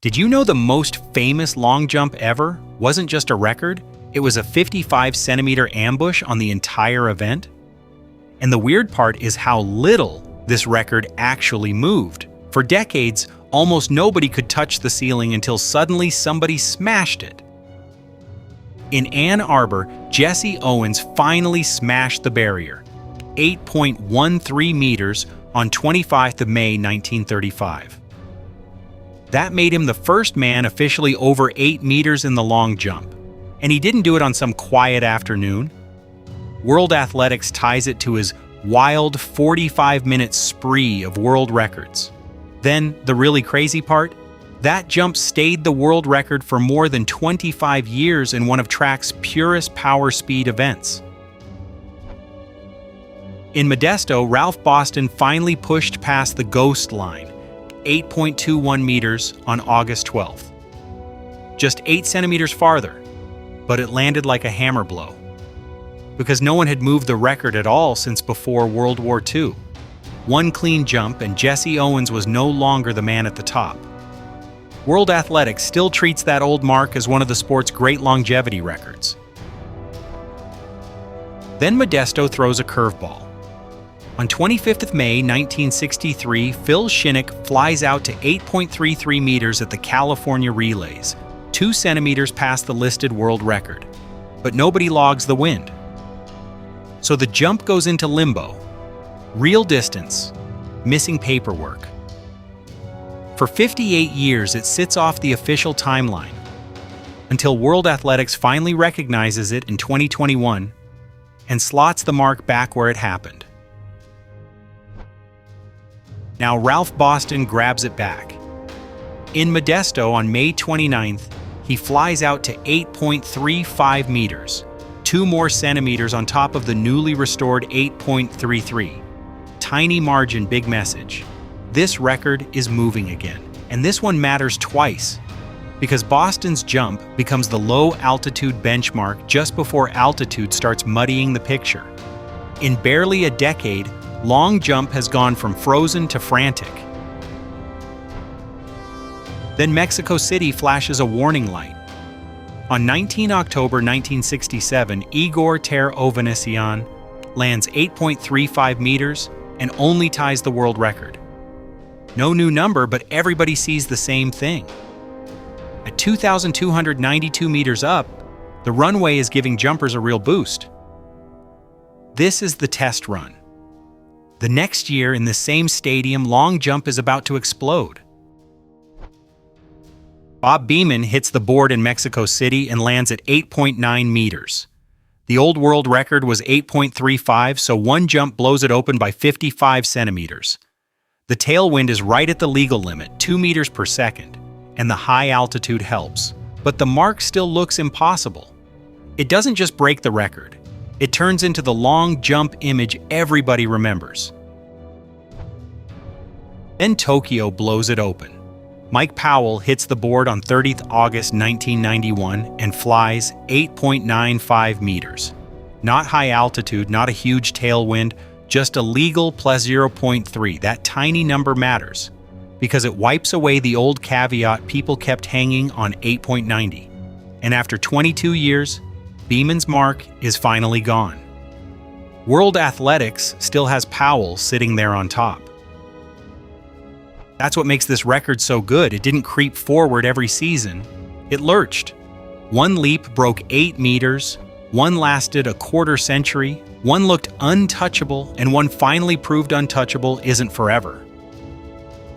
Did you know the most famous long jump ever wasn't just a record? It was a 55-centimeter ambush on the entire event? And the weird part is how little this record actually moved. For decades, almost nobody could touch the ceiling until suddenly somebody smashed it. In Ann Arbor, Jesse Owens finally smashed the barrier, 8.13 meters on 25th of May 1935. That made him the first man officially over 8 meters in the long jump. And he didn't do it on some quiet afternoon. World Athletics ties it to his wild 45-minute spree of world records. Then, the really crazy part? That jump stayed the world record for more than 25 years in one of track's purest power speed events. In Modesto, Ralph Boston finally pushed past the ghost line, 8.21 meters on August 12th. Just 8 centimeters farther, but it landed like a hammer blow. Because no one had moved the record at all since before World War II. One clean jump and Jesse Owens was no longer the man at the top. World Athletics still treats that old mark as one of the sport's great longevity records. Then Modesto throws a curveball. On 25th of May 1963, Phil Shinnick flies out to 8.33 meters at the California Relays, 2 centimeters past the listed world record. But nobody logs the wind. So the jump goes into limbo. Real distance, missing paperwork. For 58 years, it sits off the official timeline, until World Athletics finally recognizes it in 2021 and slots the mark back where it happened. Now Ralph Boston grabs it back. In Modesto on May 29th, he flies out to 8.35 meters, 2 more centimeters on top of the newly restored 8.33. Tiny margin, big message. This record is moving again. And this one matters twice, because Boston's jump becomes the low-altitude benchmark just before altitude starts muddying the picture. In barely a decade, long jump has gone from frozen to frantic. Then Mexico City flashes a warning light. On 19 October 1967, Igor Ter-Ovanesyan lands 8.35 meters and only ties the world record. No new number, but everybody sees the same thing. At 2,292 meters up, the runway is giving jumpers a real boost. This is the test run. The next year, in the same stadium, long jump is about to explode. Bob Beamon hits the board in Mexico City and lands at 8.9 meters. The old world record was 8.35, so one jump blows it open by 55 centimeters. The tailwind is right at the legal limit, 2 meters per second, and the high altitude helps. But the mark still looks impossible. It doesn't just break the record. It turns into the long jump image everybody remembers. Then Tokyo blows it open. Mike Powell hits the board on 30th August 1991 and flies 8.95 meters. Not high altitude, not a huge tailwind, just a legal plus 0.3. That tiny number matters, because it wipes away the old caveat people kept hanging on 8.90. And after 22 years, Beamon's mark is finally gone. World Athletics still has Powell sitting there on top. That's what makes this record so good. It didn't creep forward every season. It lurched. One leap broke 8 meters, one lasted a quarter century, one looked untouchable, and one finally proved untouchable isn't forever.